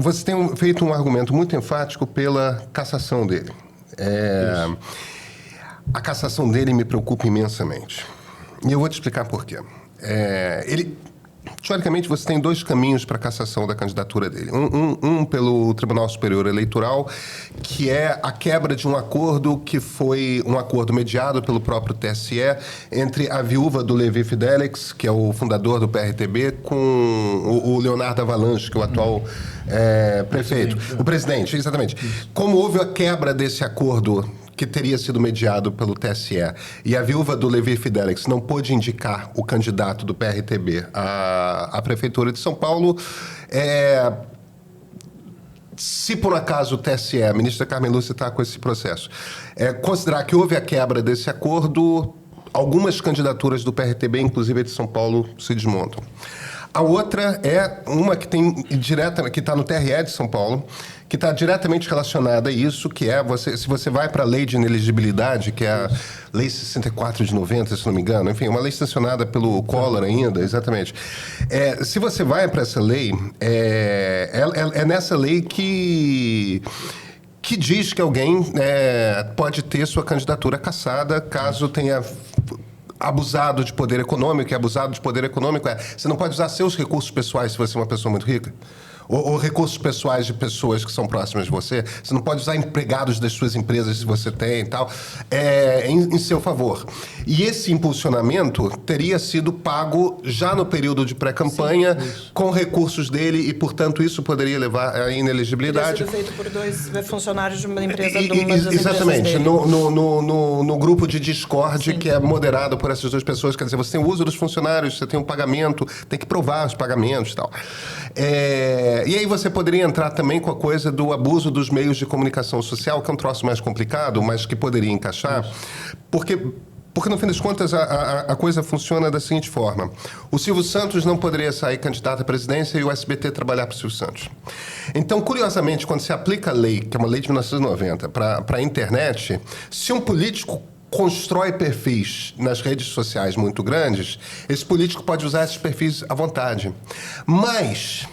Você tem feito um argumento muito enfático pela cassação dele. A cassação dele me preocupa imensamente. E eu vou te explicar por quê. Teoricamente, você tem dois caminhos para a cassação da candidatura dele. Um pelo Tribunal Superior Eleitoral, que é a quebra de um acordo que foi um acordo mediado pelo próprio TSE entre a viúva do Levi Fidelix, que é o fundador do PRTB, com o Leonardo Avalanche, que é o atual prefeito. O presidente, exatamente. Como houve a quebra desse acordo que teria sido mediado pelo TSE, e a viúva do Levi Fidelix não pôde indicar o candidato do PRTB à Prefeitura de São Paulo, se por acaso o TSE, a ministra Carmen Lúcia está com esse processo, considerar que houve a quebra desse acordo, algumas candidaturas do PRTB, inclusive a de São Paulo, se desmontam. A outra é uma que está no TRE de São Paulo, que está diretamente relacionada a isso, que é, se você vai para a lei de inelegibilidade, que é a Lei 64 de 90, se não me engano, enfim, uma lei sancionada pelo Collor ainda, exatamente. Se você vai para essa lei, é nessa lei que diz que alguém pode ter sua candidatura cassada caso tenha abusado de poder econômico, e abusado de poder econômico você não pode usar seus recursos pessoais se você é uma pessoa muito rica. Ou recursos pessoais de pessoas que são próximas de você. Você não pode usar empregados das suas empresas se você tem e tal, em seu favor. E esse impulsionamento teria sido pago já no período de pré-campanha, com recursos dele, e, portanto, isso poderia levar à inelegibilidade. Teria sido feito por dois funcionários de uma empresa, de uma das exatamente, dele. No grupo de Discord, que é moderado por essas duas pessoas. Quer dizer, você tem o uso dos funcionários, você tem um pagamento, tem que provar os pagamentos e tal. E aí você poderia entrar também com a coisa do abuso dos meios de comunicação social, que é um troço mais complicado, mas que poderia encaixar, porque no fim das contas a coisa funciona da seguinte forma: o Silvio Santos não poderia sair candidato à presidência e o SBT trabalhar para o Silvio Santos. Então, curiosamente, quando se aplica a lei, que é uma lei de 1990, para a internet, se um político constrói perfis nas redes sociais muito grandes, esse político pode usar esses perfis à vontade. Mas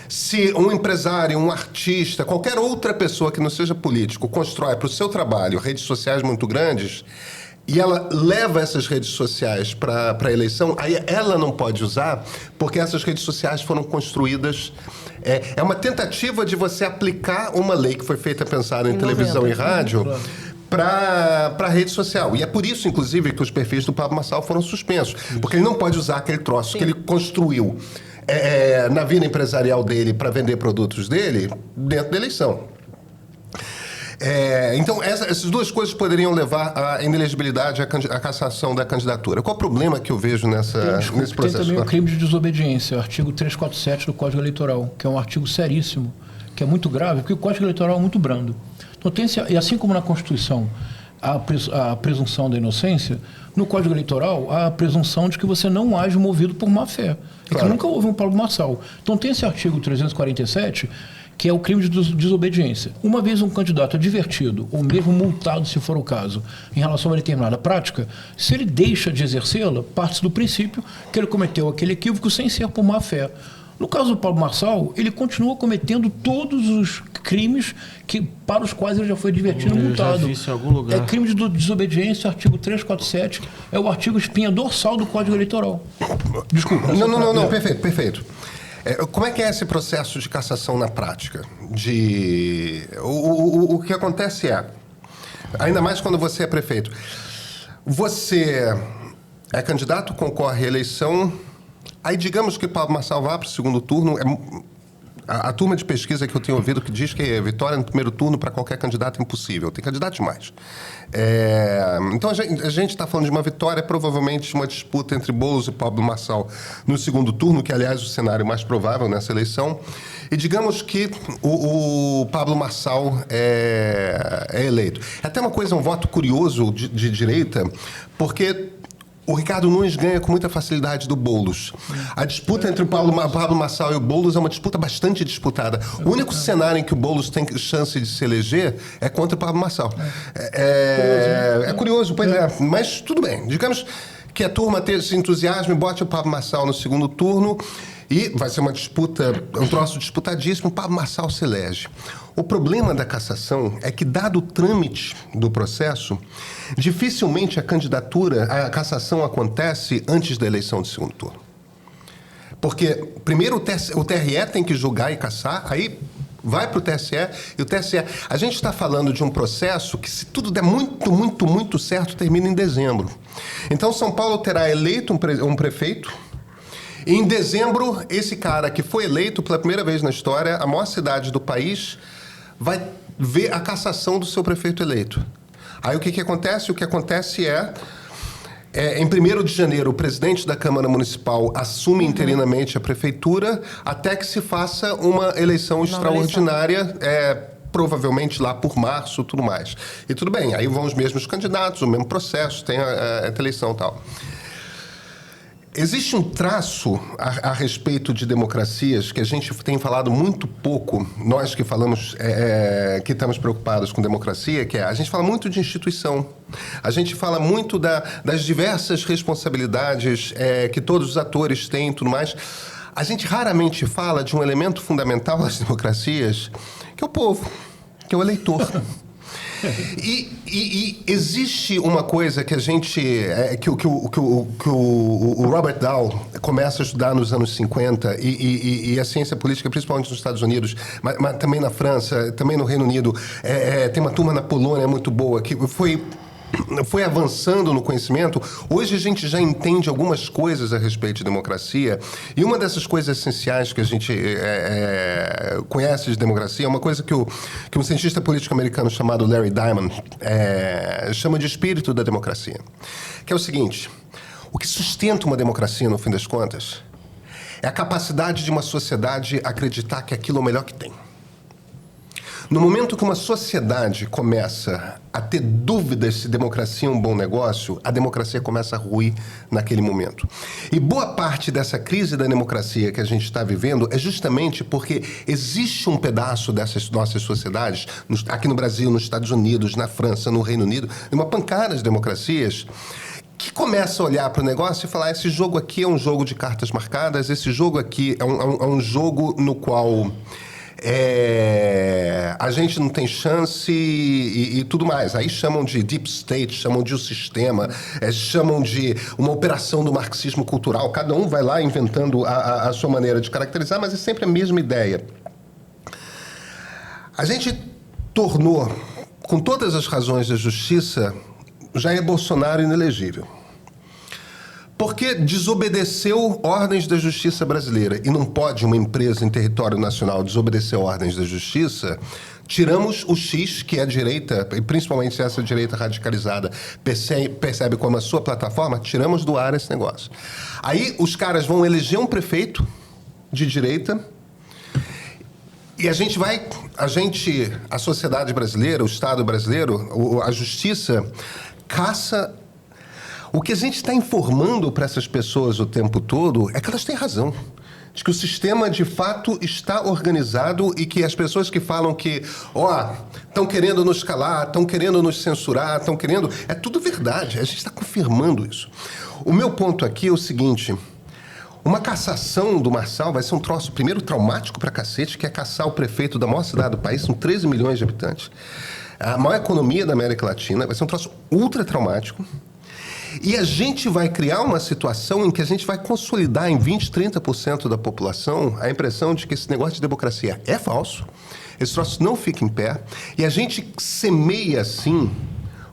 se um empresário, um artista, qualquer outra pessoa que não seja político constrói para o seu trabalho redes sociais muito grandes, e ela leva essas redes sociais para a eleição, aí ela não pode usar, porque essas redes sociais foram construídas. É uma tentativa de você aplicar uma lei que foi feita pensada em televisão e rádio para a rede social. E é por isso, inclusive, que os perfis do Pablo Marçal foram suspensos. Porque ele não pode usar aquele troço que ele construiu na vida empresarial dele para vender produtos dele dentro da eleição. Então, essas duas coisas poderiam levar à inelegibilidade, à cassação da candidatura. Qual o problema que eu vejo nesse processo? Tem também o crime de desobediência, o artigo 347 do Código Eleitoral, que é um artigo seríssimo, que é muito grave, porque o Código Eleitoral é muito brando. Então, e assim como na Constituição a presunção da inocência, no Código Eleitoral há a presunção de que você não age movido por má fé. Claro. Que nunca houve um Pablo Marçal. Então tem esse artigo 347, que é o crime de desobediência. Uma vez um candidato advertido, ou mesmo multado, se for o caso, em relação a determinada prática, se ele deixa de exercê-la, parte do princípio que ele cometeu aquele equívoco sem ser por má fé. No caso do Pablo Marçal, ele continua cometendo todos os crimes para os quais ele já foi advertido e multado. Já vi isso em algum lugar. É crime de desobediência, artigo 347, é o artigo espinha dorsal do Código Eleitoral. Desculpa. Não, perfeito. Como é que é esse processo de cassação na prática? O que acontece ainda mais quando você é prefeito, você é candidato, concorre à eleição. Aí, digamos que Pablo Marçal vá para o segundo turno. A turma de pesquisa que eu tenho ouvido que diz que a vitória no primeiro turno para qualquer candidato é impossível. Tem candidato demais. Então, a gente está falando de uma vitória, provavelmente uma disputa entre Boulos e Pablo Marçal no segundo turno, que, aliás, é o cenário mais provável nessa eleição. E digamos que o Pablo Marçal é eleito. É até uma coisa, um voto curioso de direita, porque o Ricardo Nunes ganha com muita facilidade do Boulos. A disputa entre o Pablo Marçal e o Boulos é uma disputa bastante disputada. O único cenário em que o Boulos tem chance de se eleger é contra o Pablo Marçal. É curioso, pois é. Mas tudo bem. Digamos que a turma se entusiasme e bote o Pablo Marçal no segundo turno E vai ser uma disputa, um troço disputadíssimo, Pablo Marçal se elege. O problema da cassação é que, dado o trâmite do processo, dificilmente a cassação acontece antes da eleição de segundo turno. Porque, primeiro, o TRE tem que julgar e cassar, aí vai para o TSE, e o TSE... A gente está falando de um processo que, se tudo der muito certo, termina em dezembro. Então, São Paulo terá eleito um prefeito, e em dezembro, esse cara que foi eleito pela primeira vez na história, a maior cidade do país, vai ver a cassação do seu prefeito eleito. Aí o que acontece? O que acontece em 1º de janeiro, o presidente da Câmara Municipal assume interinamente a prefeitura até que se faça uma eleição extraordinária, provavelmente lá por março, tudo mais. E tudo bem, aí vão os mesmos candidatos, o mesmo processo, tem a eleição e tal. Existe um traço a respeito de democracias que a gente tem falado muito pouco, nós que falamos, que estamos preocupados com democracia, que a gente fala muito de instituição. A gente fala muito das diversas responsabilidades que todos os atores têm e tudo mais. A gente raramente fala de um elemento fundamental das democracias, que é o povo, que é o eleitor. E existe uma coisa que a gente... que o Robert Dahl começa a estudar nos anos 50 e a ciência política, principalmente nos Estados Unidos, mas também na França, também no Reino Unido. Tem uma turma na Polônia muito boa, que foi avançando no conhecimento. Hoje a gente já entende algumas coisas a respeito de democracia, e uma dessas coisas essenciais que a gente conhece de democracia é uma coisa que um cientista político americano chamado Larry Diamond chama de espírito da democracia, que é o seguinte: o que sustenta uma democracia, no fim das contas, é a capacidade de uma sociedade acreditar que aquilo é o melhor que tem. No momento que uma sociedade começa a ter dúvidas se democracia é um bom negócio, a democracia começa a ruir naquele momento. E boa parte dessa crise da democracia que a gente está vivendo é justamente porque existe um pedaço dessas nossas sociedades, aqui no Brasil, nos Estados Unidos, na França, no Reino Unido, uma pancada de democracias, que começa a olhar para o negócio e falar: esse jogo aqui é um jogo de cartas marcadas, esse jogo aqui é um jogo no qual... a gente não tem chance e tudo mais. Aí chamam de deep state, chamam de o sistema, chamam de uma operação do marxismo cultural. Cada um vai lá inventando a sua maneira de caracterizar, mas é sempre a mesma ideia. A gente tornou, com todas as razões da justiça, Jair Bolsonaro inelegível. Porque desobedeceu ordens da justiça brasileira. E não pode uma empresa em território nacional desobedecer ordens da justiça. Tiramos o X, que é a direita, e principalmente se essa direita radicalizada percebe como a sua plataforma, tiramos do ar esse negócio. Aí os caras vão eleger um prefeito de direita, e a sociedade brasileira, o Estado brasileiro, a justiça, caça... O que a gente está informando para essas pessoas o tempo todo é que elas têm razão. De que o sistema, de fato, está organizado e que as pessoas que falam que, estão querendo nos calar, estão querendo nos censurar, estão querendo... É tudo verdade, a gente está confirmando isso. O meu ponto aqui é o seguinte: uma cassação do Marçal vai ser um troço, primeiro, traumático pra cacete, que é caçar o prefeito da maior cidade do país, são 13 milhões de habitantes, a maior economia da América Latina, vai ser um troço ultra traumático. E a gente vai criar uma situação em que a gente vai consolidar em 20%, 30% da população a impressão de que esse negócio de democracia é falso, esse troço não fica em pé, e a gente semeia, assim,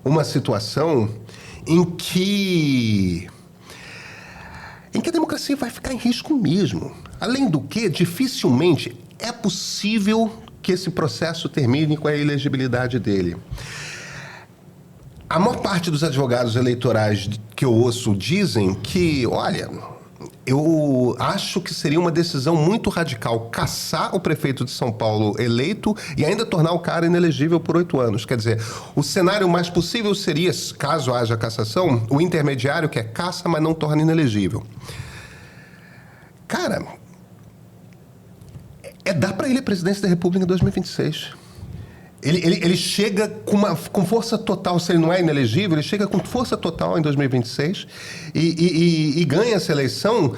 uma situação em que a democracia vai ficar em risco mesmo. Além do que, dificilmente é possível que esse processo termine com a elegibilidade dele. A maior parte dos advogados eleitorais que eu ouço dizem que, olha, eu acho que seria uma decisão muito radical cassar o prefeito de São Paulo eleito e ainda tornar o cara inelegível por 8 anos. Quer dizer, o cenário mais possível seria, caso haja cassação, o intermediário, que é caça, mas não torna inelegível. Cara, dá para ele a presidência da República em 2026. Ele chega com força total, se ele não é inelegível, ele chega com força total em 2026 e ganha essa eleição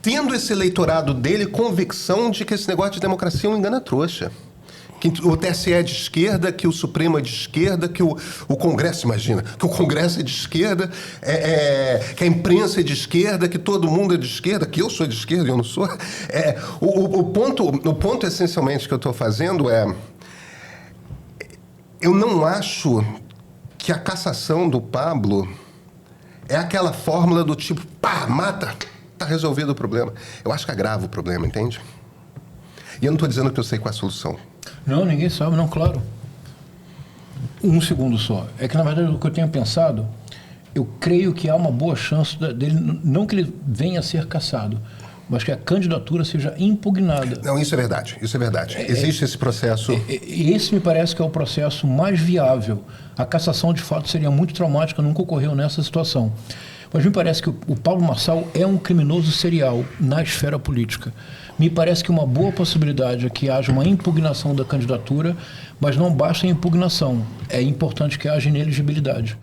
tendo esse eleitorado dele convicção de que esse negócio de democracia é um engana-trouxa. Que o TSE é de esquerda, que o Supremo é de esquerda, que o Congresso, imagina, que o Congresso é de esquerda, que a imprensa é de esquerda, que todo mundo é de esquerda, que eu sou de esquerda e eu não sou. O ponto essencialmente que eu estou fazendo eu não acho que a cassação do Pablo é aquela fórmula do tipo, pá, mata, tá resolvido o problema. Eu acho que agrava o problema, entende? E eu não estou dizendo que eu sei qual é a solução. Não, ninguém sabe, não, claro. Um segundo só. É que, na verdade, o que eu tenho pensado, eu creio que há uma boa chance dele, não que ele venha a ser cassado, mas que a candidatura seja impugnada. Não, isso é verdade, isso é verdade. Existe esse processo. E esse me parece que é o processo mais viável. A cassação, de fato, seria muito traumática, nunca ocorreu nessa situação. Mas me parece que o Pablo Marçal é um criminoso serial na esfera política. Me parece que uma boa possibilidade é que haja uma impugnação da candidatura, mas não basta a impugnação. É importante que haja inelegibilidade.